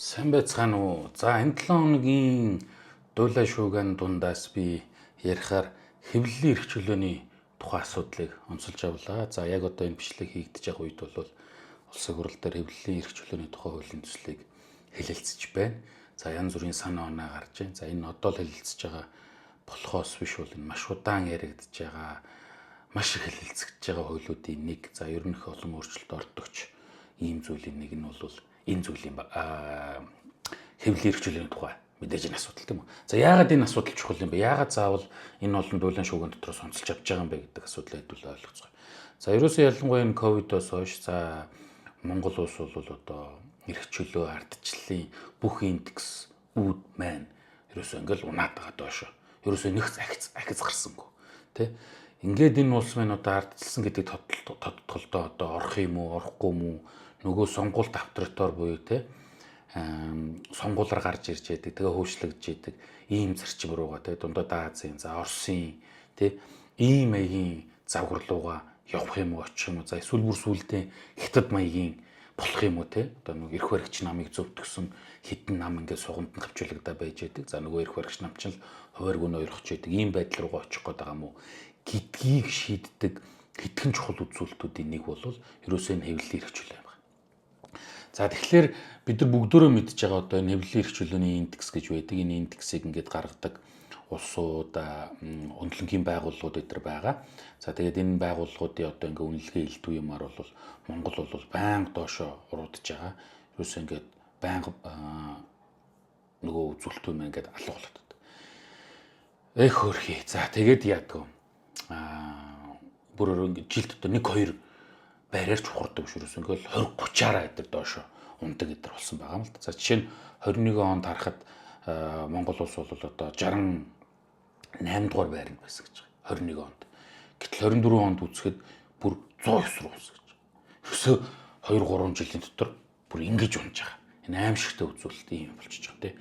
Сайн байцгаана уу? За энэ 7 хоногийн дуулаа шууган дундаас би ярихаар хэвлэлийн эрх чөлөөний тухай асуудлыг онцолж авлаа. За яг одоо энэ бичлэг хийгдэж байгаа үед бол улсын хурал дээр хэвлэлийн эрх чөлөөний тухай хуулийн төслийг хэлэлцэж байна. За янз бүрийн санаа оноо гарч байна. За энэ одоо л хэлэлцэж байгаа болохоос биш бол энэ маш удаан яригдж байгаа, маш их хэлэлцэж байгаа хуулиудын нэг. За ер нь их олон өөрчлөлт ордогч ийм зүйлийн нэг нь бол энэ зүйлийн хэвлэлийн эрх чөлөөний тухай мэдээж энэ асуудал тийм үү. За яагаад энэ асуудал чухал юм бэ? Яагаад заавал энэ олон дуулан шууган дотроос онцолж авч байгаа юм бэ гэдэг асуудлыг хэдүүл ойлгоцгоо. За ерөөсөө ялангуяа энэ ковидоос хойш за Монгол улс бол одоо эрх чөлөө ардчлалын бүх индекс үүд маань ерөөсөө ингээл унаад байгаа доошо. Ерөөсөө нэг ахиц гарсангүй тий. Ингээд энэ улс маань одоо ардчилсан гэдэг тодтолдоо одоо орох юм уу, орохгүй юм уу? Нөгөө сонгуульт авторитар буюу те сонгуулаар гарч ирж яадаг, тэгээ хөөшлөгдөж яадаг ийм зарчим руугаа те дундад Азийн, за Оросын те ийм маягийн завгарлууга явах юм уу, очих юм уу, за эсвэл бүр сүулдэ хятад маягийн болох юм уу те одоо нэг эрх баригч намыг зөвтгсөн хитэн нам ингээд сугамд нь хавчуулагдаа байж яадаг. За нөгөө эрх баригч нам ч л хуваарь гүнөө өрхөж яадаг. Ийм байдал руугаа очих гээд байгаа юм уу гэдгийг шийддэг хэдхэн чухал үзүүлэлтүүдийн нэг бол ерөөсөө энэ хэвлэлийн эрх чөлөө юм. За тэгэхээр бид нар бүгдөө мэдж байгаа одоо энэ хэвлэлийн эрх чөлөөний индекс гэж байдаг. Энэ индексийг ингээд гаргадаг улсууд, үнэлэнгийн байгууллагууд эдгээр байгаа. За тэгээд энэ байгууллагуудын одоо ингээд үнэлгээ илтүү юмар бол Монгол бол байнга доошо уруудж байгаа. Ерөөсөө ингээд байнга нөгөө үзүүлэлтүүд маань ингээд алга болоод байна. Эх хөрхий. За тэгээд яадаг вэ? Бүр ингээд жилд одоо 1-2 байраар чухардаг биш ерөөс ингээл 20-30-аараа эдэр доошо ундаг эдэр болсон байгаа юм л да. За жишээ нь 21 онд харахад Монгол улс бол одоо 68 дугаар байранд байсан гэж байгаа. 21 онд. Гэтэл 24 онд үзэхэд бүр 109 руу өссөн гэж. Ерөөсөө 2-3 жилийн дотор бүр ингэж унж байгаа. Энэ аимшигтай үзүүлэлт юм болчихж байгаа тийм.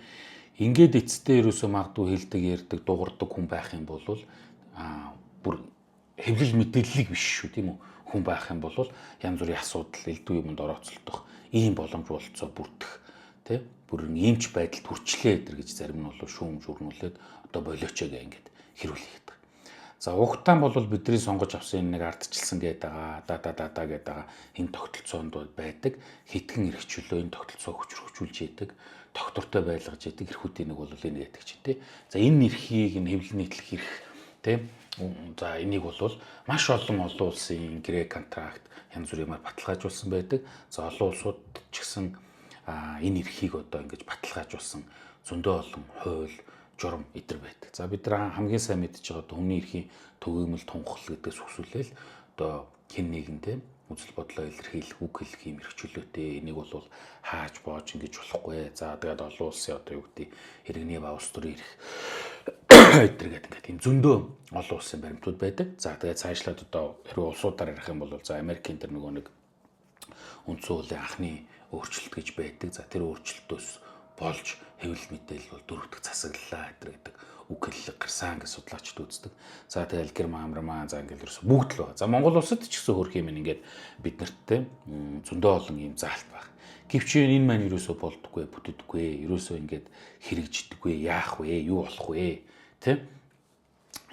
Ингээд эцэстээ ерөөсөө магадгүй хэлдэг, ярьдаг, дуурдаг хүн байх юм бол бүр хэвлэл мэдээллийг биш шүү тийм үү? Хүн байх юм бол янз бүрийн асуудал элдв юмд орооцолдох ийм боломж болцоо бүрдэх тий бүр иймч байдалд хүрчлээ эдэр гэж зарим нь бол шүүмж өрнүүлээд одоо болиочоо гэ ингээд хэрүүлээд байгаа. За угтаан бол бидний сонгож авсан энэ нэг ардчилсан гэдэг байгаа да гэдэг байгаа энэ тогтолцоонд байдаг хитгэн эрх чөлөө энэ тогтолцоо хүчрхжүүлж яадаг доктортой байлгаж яадаг эрхүүдийн нэг бол энэ гэдэг чинь тий. За энэ эрхийг энэ хэвлэл нийтлэх эрх тий. За энийг бол маш олон улсын грек контракт янз бүрээр баталгаажуулсан байдаг. За олон улсууд ч гэсэн энэ эрхийг одоо ингэж баталгаажуулсан зөндөө олон хууль, журам эдэр байдаг. За бид нар хамгийн сайн мэдж байгаа хүний эрхийн төгөөмөл тунхаглал гэдгээс үсвэлэл одоо хэн нэгэндээ үзэл бодлоо илэрхийлэх, үг хэлэх юм эрх чөлөөтэй. Энийг бол хааж боож ингэж болохгүй. За тэгээд олон улсын одоо юу гэдэг иргэний ба улс төрийн эрх эдгээр гэдэг ийм зөндөө олон улсын баримтууд байдаг. За тэгээд цаашлаад одоо хэрвээ улсуудаар ярих юм бол за Америкийн тэр нөгөө нэг үндсэн хуулийн анхны өөрчлөлт гэж байдаг. За тэр өөрчлөлтөөс болж хэвлэл мэдээлэл бол дөрөвдөг засаглалаа гэдэг үг хэллэг гарсан гэж судлаачид үздэг. За тэгээд герман за ингээл ерөөсө бүгд л байна. За Монгол улсад ч гэсэн хөрх юм ингээд бид нарт зөндөө олон ийм заалт байна. Гэвч энэ маань ерөөсө болдоггүй, бүтдэггүй, ерөөсө ингээд хэрэгждэггүй, яах вэ? Юу болох вэ? Тэ?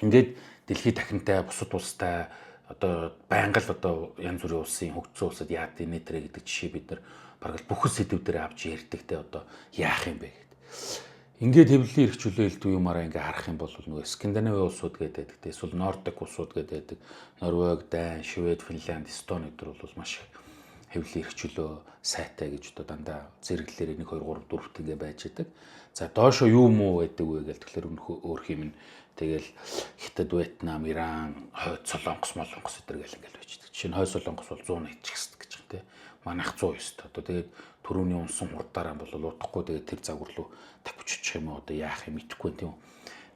Ингээд дэлхийд дахинтай бусад улстай одоо байнга л одоо янз бүрийн улсын хөгжсөн улсад яад энэ тэрэ гэдэг жишээ бид нар бараг бүх сэдвүүдээр авч ярьдаг те одоо яах юм бэ гэдэг. Ингээд хэвлэлийн эрх чөлөө элдв юмараа ингээ харах юм бол нөгөө Скандинавын улсууд гэдэг те эсвэл Нордик улсууд гэдэг Норвеги, Дани, Швед, Финланд, Эстони гэдэг бол маш их хэвлэлийн эрх чөлөө сайтай гэж одоо дандаа зэрэглэлээр 1 2 3 4-т ингээ байж байдаг. За доошо юу муу байдаг вэ гэж тэгэхээр өөрх юм нь тэгэл Хятад, Вьетнам, Иран, Хойд Солонгос, Молонгос эдэр гэл ингээл байж байдаг. Жишээ нь Хойд Солонгос бол 180 хэсэг гэж байна те. Манайх 109 одоо тэгээд төрөүний унсан хурдаараа бол утахгүй тэгээд тэр загвар руу тавьчих юм одоо яах юм итгэхгүй тийм үү.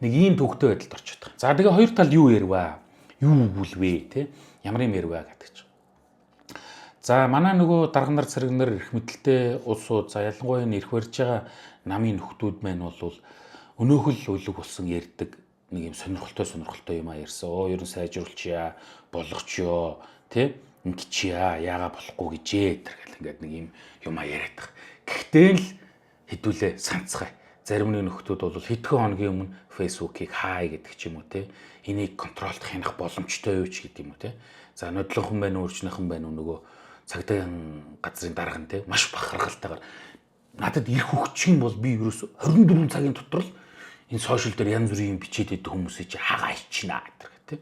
Нэг ийм төвхтэй байдалд орчиход байгаа. За тэгээ хоёр тал юу ярваа? Юу өгүүлвэ те? Ямар юм ярваа гэдэг чинь. За манай нөгөө дарга нар цэрэг нар эрх мэдэлтэй улсууд за ялангуяа энэ эрх барьж байгаа намын нөхдүүд маань бол өнөөхөл үлэг болсон ярьдаг нэг юм сонирхолтой юм а ярьсан. Ер нь сайжруулчихъя, болгочихё, тий? Ингэчихъя, яага болохгүй гэжээ тэр гэл ингээд нэг юм а яриад байгаа. Гэхдээ л хэдүүлээ санацгай. Зарим нэг нөхдүүд бол хэдхэн хоногийн өмнө Facebook-ыг хай гэдэг ч юм уу те. Энийг контролдох хянах боломжтой юу ч гэдэг юм уу те. За нодлонхон байна уу, урьдчиланхан байна уу нөгөө цагдаагийн газрын дарга нь те маш бахархалтайгаар надад ирэх өгчих юм бол би ерөөсө 24 цагийн дотор л энэ сошиал дээр янз бүрийн бичээд идэх хүмүүсийг чи хагаа ичнэ гэдэг те.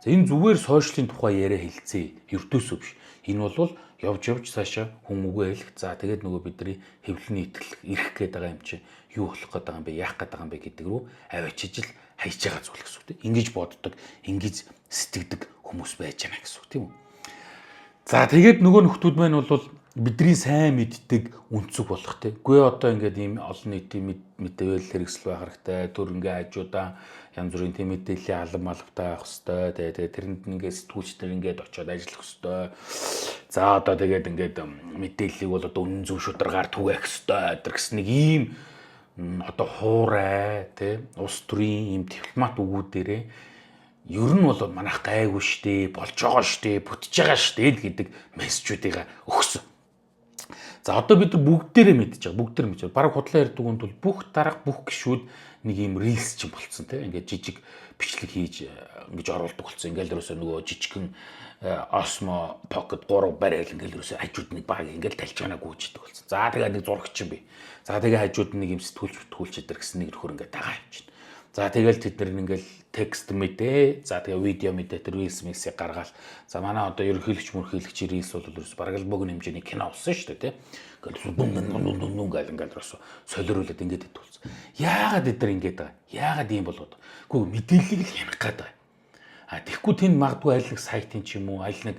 За энэ зүгээр сошиалын тухай яриа хэлцээ. Ердөөсөө биш. Энэ бол явж цаашаа хүмүүгээ хэлэх. За тэгээд нөгөө бидний хэвлэлийн итгэл ирэх гээд байгаа юм чи юу болох гээд байгаа юм бэ? Яах гээд байгаа юм бэ гэдэг рүү авчиж л хайж байгаа зүйл гэсэн үг тийм. Ингэж боддог, ингэж сэтгэдэг хүмүүс байж байна гэсэн үг тийм үү? За тэгээд нөгөө нөхдүүд маань бол бидний сайн мэддэг үнцэг болох тийм. Гүй одоо ингээд ийм олон нийтийн мэдээлэл хэрэгсэл байх хэрэгтэй. Төр ингээд хажуудаа янз бүрийн тийм мэдээллийн алан малгатай авах хэрэгтэй. Тэгээд тэрэнд ингээд сэтгүүлчдэр ингээд очиод ажиллах хэрэгтэй. За одоо тэгээд ингээд мэдээллийг бол одоо үнэн зөв шударгаар түгээх хэрэгтэй. Тэр гэс нэг ийм одоо хуурай тий улс төрийн ийм дипломат өгүүдээрээ ер нь бол манайх гайгүй штэ болж байгаа штэ бүтэж байгаа штэ гэдэг мессежүүдийг өгсөн. За одоо бид бүгдээрээ мэдчихэж байгаа. Бүгдээр мэдчихэж. Бараг худлаа ярьдаг хүнд бол бүх дарга бүх гишүүд нэг юм рилс ч болцсон тий. Ингээд жижиг бичлэг хийж ингэж оруулдаг болсон. Ингээл дөрөөсөө нөгөө жижигхэн Osmo Pocket 3 барайл ингээл дөрөөсөө хажууд нэг баг ингээл тальж байгааг гүйждэг болсон. За тэгээд нэг зурагч юм би. За тэгээ хажууд нэг юм сэтгүүлч идэр гэсэн нэг нөхөр ингээд дагаа явчихна. За тэгэл тэд нар ингээл текст мэдээ. За тэгээ видео мэдээ тэр рилс миксийг гаргаал. За манай одоо ерөнхийлөгч мөрхийлөгч рилс бол ерөөс бараг л богино хэмжээний кино болсон шүү дээ тий. Ингээл дүн гал ингээл ерөөс солируулаад ингээд идэх болсон. Яагаад эд нар ингээд байгаа? Яагаад ийм болоод? Гэхдээ мэдээллийг л хянах гээд байгаа. А тэгэхгүй тэнд магадгүй аль нэг сайтын ч юм уу, аль нэг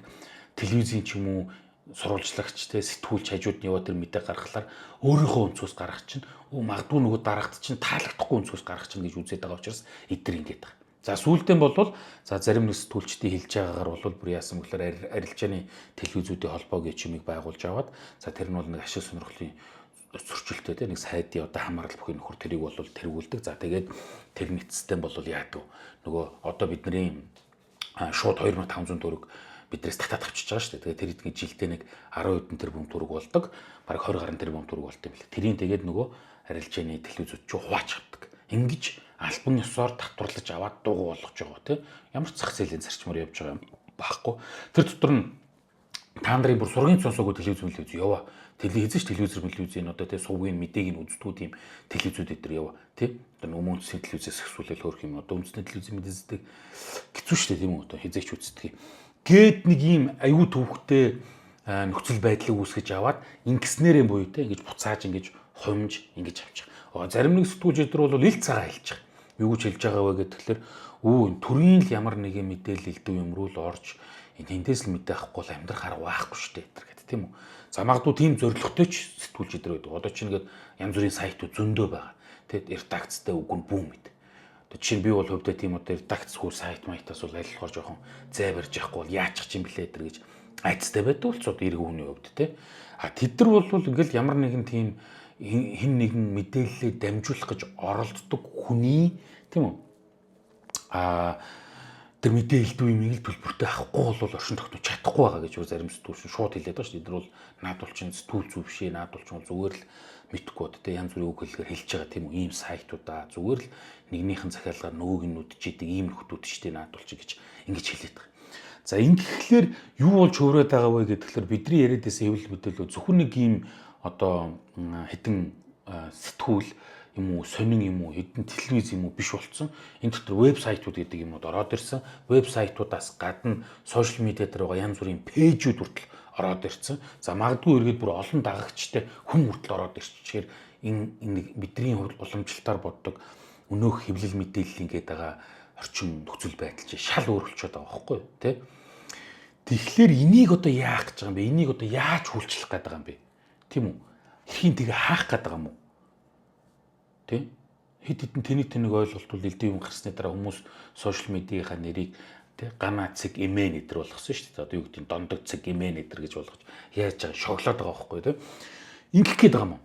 телевизийн ч юм уу сурвалжлагч те сэтгүүлч хажууд нь яваа тэр мэдээ гаргахлаар өөрийнхөө өнцгөөс гаргах чинь магадгүй нөгөө дараагт чинь таалагдахгүй өнцгөөс гаргах чинь гэж үзээд байгаа учраас эдгээр ингэж байгаа. За сүүлдээ болвол за зарим нэг сэтгүүлчдийн хэлж байгаагаар бол бүр яасан гэхээр арилжааны телевизүүдийн холбоогийн чимийг байгуулж аваад за тэр нь бол нэг ашиг сонирхлын зөрчилтэй те нэг сайдын одоо хамаарал бүхий нөхөр тэрийг бол тэргүүлдэг. За тэгээд тэр нэг систем бол яадаг нөгөө одоо бидний шууд 2500 төгрөг бидрээс татаад авчиж байгаа шүү дээ. Тэгээд тэр эдгээр жилдээ нэг 10 хэдэн тэрбум төгрөг болдог. Бараг 20 гаруй тэрбум төгрөг болт юм билээ. Тэрийн тэгээд нөгөө арилжааны телевизүүд ч хувааж авдаг. Ингэж албан ёсоор татварлаж аваад дуугүй болгож байгаа тийм. Ямар ч зах зээлийн зарчмаар явж байгаа юм байхгүй. Тэр дотор нь та нарын бүр сургын цонсоогүй телевиз яваа. Телевизч телевизийн одоо тийм сувгийн мэдээг нь үздэггүй тийм телевизүүд эдэр яваа. Тийм. Одоо нөгөө үндэсний телевизээс хэсүүлэл хөөх юм. Одоо үндэсний телевизийн мэдээлэлтэй хэцүү шүү дээ тийм үү? Одоо хизээч үздэгий. Гээд нэг ийм аюу төвхтэй нөхцөл байдлыг үүсгэж аваад ингэснээрээ буюу те ингэж буцааж ингэж хумж ингэж авчих. Зарим нэг сэтгүүлчдэр бол ил цагаа хэлж байгаа. Юу гэж хэлж байгаа вэ гэхээр төрийн л ямар нэгэн мэдээлэл элдв юм руу л орж эндээс л мэдээ авахгүй л амьдрах арга байхгүй шүү дээ гэдэг тийм үү. За магадгүй тийм зорилготой ч сэтгүүлчдэр байдаг. Одоо чинь ингээд янз бүрийн сайтууд зөндөө байгаа. Тэгээд редакцтай үг нь бүүм мэд. Жишээ нь би бол хөвдөө тийм одоо редакцгүй сайт маятаас бол аль болохоор жоохон зай барьж явахгүй бол яачих юм блэ гэдэг гэж айцтай байдаг болцоод эрг хүний хөвд те. А тэд нар бол ингээл ямар нэгэн тийм хин нэгэн мэдээлэлээ дамжуулах гэж оролддог хүний тийм үү. А тэр мэдээлэлд үеийг төлбөртэй авахгүй бол оршин тогтнож чадахгүй байгаа гэж зарим сэтгүүлч шууд хэлээд байгаа шүү дээ. Эдгээр бол наадвал чинь сэтгүүл зүв бишээ, наадвал чинь зүгээр л мэдхгүй одоо янз бүрийн үг хэлгээр хэлж байгаа тийм үү. Ийм сайтуудаа зүгээр л нэгнийхэн захиалгаар нөгөөг нь үдчихэд ийм нөхдүүд штэ наадвал чи гэж ингэж хэлээд байгаа. За ингэхлээр юу болж хөөрөөд байгаа вэ гэхээр бидний яриад байсан хэвлэл мэдээлэл зөвхөн нэг ийм одоо хэдэн сэтгүүл юм уу сонин юм уу хэдэн телевиз юм уу биш болцсон. Энэ дотор вебсайтууд гэдэг юмуд ороод ирсэн. Вебсайтуудаас гадна сошиал медиа дээр байгаа янз бүрийн пэйжүүд хүртэл ороод ирсэн. За магадгүй эргээд бүр олон дагагчтай хүн хүртэл ороод ирчихээр энэ бидний уламжлалтаар боддог өнөөх хэвлэл мэдээлэл ингээд байгаа орчин нөхцөл байдал чинь шал өөрчлөлт байгаа байхгүй юу тий. Тэгэхээр энийг одоо яах гэж байгаа юм бэ? Энийг одоо яаж хүлчлэх гээд байгаа юм бэ? Тийм үү? Эрхийн тэгээ хаах гээд байгаа юм уу? Тэ? Хэд хэдэн тэнийг ойлголт бол элдв юм гарсны дараа хүмүүс сошиал медиахаа нэрийг тэ гана цэг эмээ нэтер болгосон шүү дээ. Одоо юу гэдэг нь дондог цэг эмээ нэтер гэж болгож яаж байгаа шоглоод байгаа байхгүй тэ. Ингэх гээд байгаа юм уу?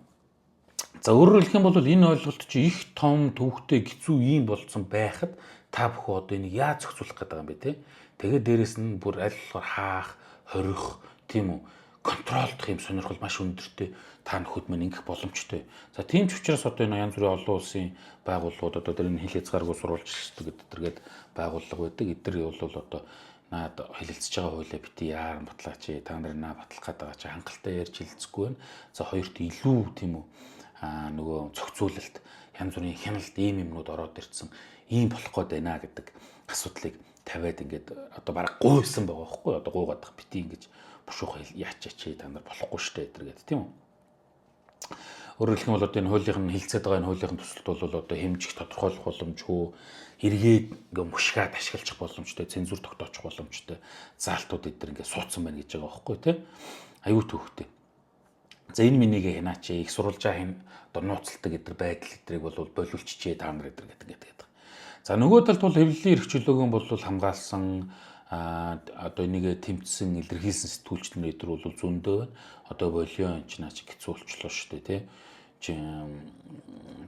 За өөрөөр хэлэх юм бол энэ ойлголт чи их том төвхтэй хэцүү юм болцсон байхад та бүхэн одоо энийг яаж зохицуулах гээд байгаа юм бэ те. Тэгээд дээрэс нь бүр аль болохоор хаах, хорих тийм үү контролдох юм сонирхол маш өндөртэй та нөхөд мань ингэх боломжтой. За тийм ч учраас одоо энэ янз бүрийн олон улсын байгууллагууд одоо тэр энэ хил хязгааргүй сурвалжлагчдаг гэдэргээд байгууллага байдаг. Эдгээр бол одоо наад хэлэлцэж байгаа хуулиа бити яаран батлаач та нар наа батлах гээд байгаа чи хангалттай ярьж хэлцэхгүй байна. За хоёрт илүү тийм үү нөгөө зохицуулалт янз бүрийн хяналт ийм юмнууд ороод ирсэн. Ийм болох гээд байна гэдэг асуудлыг тавиад ингээд одоо бараг гуйсан байгаа байхгүй одоо гуугаад байгаа бити ингэж бушуух яачаач та нар болохгүй штэ гэдэг тийм үү. Өөрөөр хэлбэл бол одоо энэ хуулийн хилцээд байгаа энэ хуулийн төсөлт бол одоо хэмжих тодорхойлох боломжгүй эргээд ингээ мушгаад ашиглах боломжтой цензур тогтоочих боломжтой заалтууд эдгээр ингээ суудсан байна гэж байгаа байхгүй тийм аюу төвхтэй. За энэ минийг хянаач их сурвалжаа хин одоо нууцлалдаг эдгээр байдал эдрийг бол боловлччээ та нар эдэр гэдэг. За нөгөө талд бол хэвлэлийн эрх чөлөөгөө бол хамгаалсан одоо энийг тэмцсэн илэрхийлсэн сэтгүүлчдэн эдэр бол зөндөө байна. Одоо болио энэ ч наач хэцүүлчлээ шүү дээ тий.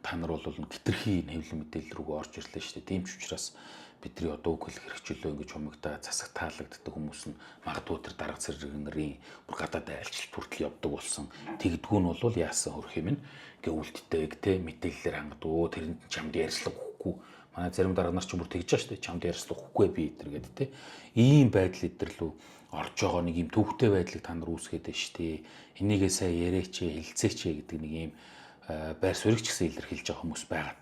Та нар бол гитрхи хэвлэл мэдээлэл рүү орж ирлээ шүү дээ. Тийм ч учраас бидний одоо үг хэлэх эрх чөлөө ингэж хумигдаа засаг таалагддаг хүмүүс нь магадгүй тэр дарга цэрэгнэрийн бүр гадаад айлчлалт хүртэл явдаг болсон. Тэгдгүү нь бол яасан хөрх юм ингээ үлддэг тий мэдээлэлээр хангадаг. Тэрэнд чамд ярьслах өгөхгүй. Манай зарим дарга нар ч бүр тэгж байгаа шүү дээ. Чамд ярьслах өгөхгүй би эдэр гэдэг тий. Ийм байдал эдэр лүү орж байгаа нэг юм төвхтэй байдлыг та нар үүсгээд байна шүү дээ. Энийгээ сайн яриач хэлцээч гэдэг нэг юм байр суурийг ч гэсэн илэрхийлж байгаа хүмүүс байгаад.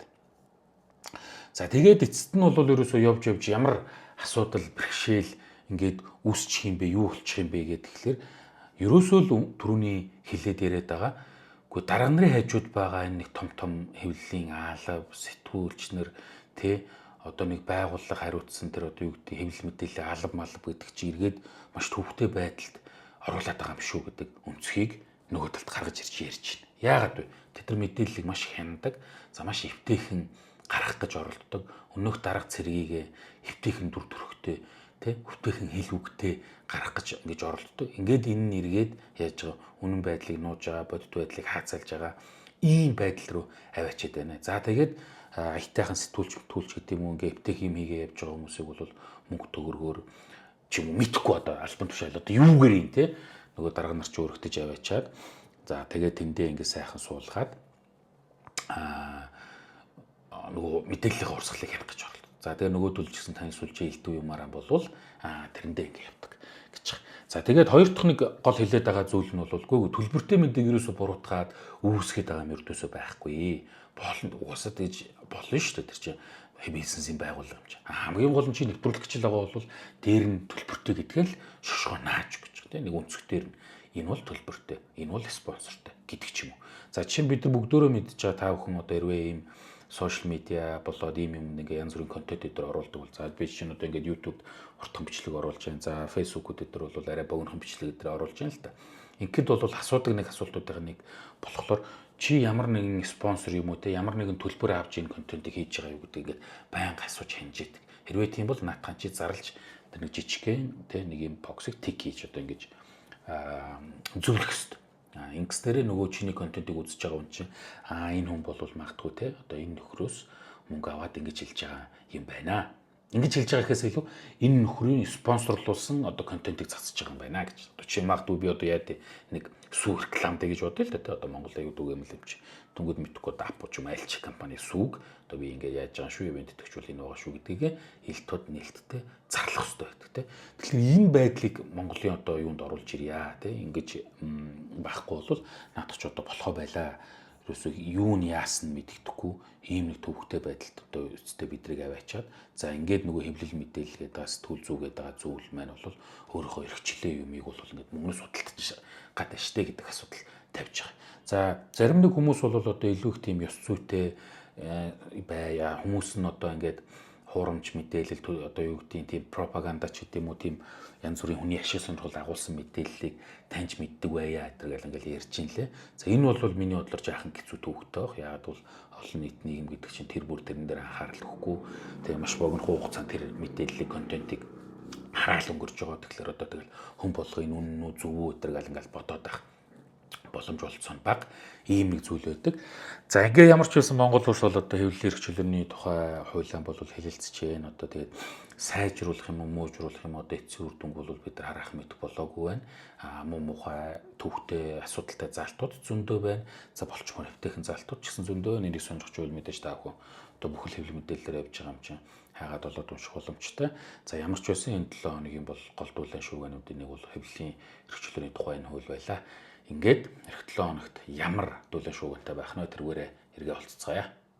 За тэгээд эцэст нь бол ерөөсөө явж ямар асуудал бэрхшээл ингээд үүсчих юм бэ, юу болчих юм бэ гэдэг тэгэхээр ерөөсөө л түрүүний хилээд яриад байгаа. Гэхдээ дарга нарын хажууд байгаа энэ нэг том хэвлэлийн аалав, сэтгүүлчнэр тэ одоо нэг байгууллага хариуцсан тэр одоо юу гэдэг хэвлэл мэдээлэл алав малав гэдэг чи эргээд маш төвхтэй байдалд оруулаад байгаа юм шүү гэдэг өнцгийг нөгөө талд гаргаж ирж ярьж байна. Яагаад вэ? Тэд нар мэдээллийг маш хяндаг, за маш эвтэйхэн гаргах гэж оролддог. Өнөөх дарга цэргийг эвтэйхэн дүр төрхтэй, тэ өвтэйхэн хэл үгтэй гаргах гэж ингэж оролддог. Ингээд энэ нь эргээд яаж байгаа үнэн байдлыг нууж байгаа, бодит байдлыг хаацалж байгаа ийм байдал руу аваачаад байна. За тэгээд аятайхан сэтгүүлч гэдэг юм уу ингээ эвтэйх юм хийгээ явж байгаа хүмүүсийг бол мөнгө төгрөгөөр ч юм уу мэдхгүй одоо альбан тушаал одоо юугээр юм те нөгөө дарга нар ч өөрөгдөж аваачаад за тэгээд тэндээ ингээ сайхан суулгаад нөгөө мэдээллийн урсгалыг хянах гэж орлоо. За тэгээ нөгөөдөл ч гэсэн тань сүлжээ илтүү юмараа болвол тэрэндээ ингээ явдаг гэж байна. За тэгээд хоёр дахь нэг гол хэлээд байгаа зүйл нь бол үгүй төлбөртэй мэдээг юусоо буруутгаад үүсгээд байгаа юм ердөөсөө байхгүй. Болно угаасаа тэгж болно шүү дээ тэр чинь бизнесийн байгууллага юм чинь. Хамгийн гол нь чи нэвтрүүлэгч л байгаа бол дээр нь төлбөртэй гэдгээр л шошгоо нааж гэж тийм нэг өнцгтэр нь энэ бол төлбөртэй, энэ бол спонсортой гэдэг ч юм уу. За чинь бид нар бүгдөө мэдж байгаа та бүхэн одоо хэрвээ ийм сошиал медиа болоод ийм юм нэг янз бүрийн контент дээр оруулдаг бол за би чинь одоо ингээд YouTube уртхан бичлэг оруулж байна. За Facebook-ууд дээр бол арай богинохон бичлэг дээр оруулж байна л та. Ингээд бол асуудаг нэг асуултуудын нэг болохоор чи ямар нэгэн спонсор юм уу те ямар нэгэн төлбөр авч энэ контентыг хийж байгаа юу гэдэг ингээд байнга асууж хянж идэг. Хэрвээ тийм бол наатхан чи зарлж тэр нэг жижигхэн те нэг юм боксыг тик хийж одоо ингэж зөвлөх хэрэгтэй. Инкс дээр нөгөө чиний контентыг үзэж байгаа хүн чинь энэ хүн бол магадгүй те одоо энэ нөхрөөс мөнгө аваад ингэж хэлж байгаа юм байна. Ингэж хэлж байгаа гэхээс илүү энэ нөхрийн спонсорлуулсан одоо контентыг засаж байгаа юм байна гэж. Одоо чи магадгүй би одоо яа нэг сүү рекламтай гэж бодъё л да те одоо Монгол аюу дүүг юм л юм чи. Түнгүүд мэдхгүй дапо ч юм айлч компани сүүг одоо би ингэ яаж байгаа шүү ивент төгчүүл энэ байгаа шүү гэдгийг элтод нээлттэй зарлах хэрэгтэй байдаг те. Тэгэхээр энэ байдлыг Монголын одоо юунд оруулж ирья те ингэж байхгүй бол наадах ч одоо болохоо байлаа. Ерөөсөө юу нь яасан мэддэхгүй ийм нэг төвхтэй байдалд одоо үстэй бидрийг аваачаад за ингээд нөгөө хэвлэл мэдээлэл гэдэг сэтгүүл зүгээд байгаа зүйл маань бол өөрийнхөө эрхчлээ юмыг бол ингээд мөнгө судалтаж гадаа штэ гэдэг асуудал тавьж байгаа. За зарим нэг хүмүүс бол одоо илүү их тийм ёс зүйтэй байя хүмүүс нь одоо ингээд хуурамч мэдээлэл одоо юу гэдгийг тийм пропаганда ч гэдэм үү тийм янз бүрийн хүний ашиг сонирхол агуулсан мэдээллийг таньж мэддэг байя гэдэг ингээл ярьж ин лээ. За энэ бол миний бодлоор жаахан хэцүү төвхтэй баг. Яагаад бол олон нийт нийгэм гэдэг чинь тэр бүр тэрэн дээр анхаарал өгөхгүй. Тэгээ маш богино хугацаанд тэр мэдээллийг контентыг хараал өнгөрж байгаа. Тэгэхээр одоо тэгэл хүн болгоо энэ үнэн үү зөв үү гэдэг ингээл бодоод байх боломж олцсон бага ийм нэг зүйл байдаг. За ингээ ямар ч байсан Монгол улс бол одоо хэвлэлийн эрх чөлөөний тухай хуулиан бол хэлэлцэж байна. Одоо тэгээд сайжруулах юм уу, муужруулах юм одоо эцсийн үр дүнг бол бид нар харах мэдэх болоогүй байна. Муу мухай төвхтэй асуудалтай залтууд зөндөө байна. За болчмоор хөвтэйхэн залтууд ч гэсэн зөндөө энийг сонирхож байвал мэдээж та бүхэн одоо бүхэл хэвлэл мэдээлэлээр явж байгаа юм чинь хайгаад болоод унших боломжтой. За ямар ч байсан энэ 7 хоногийн бол гол дуулан шүүгэнүүдийн нэг бол хэвлэлийн эрх чөлөөний тухай энэ хууль байлаа. Ингээд эх 7 хоногт ямар дуулан шүүгэнтэй байх нь тэргээрээ эргээ олцгоё.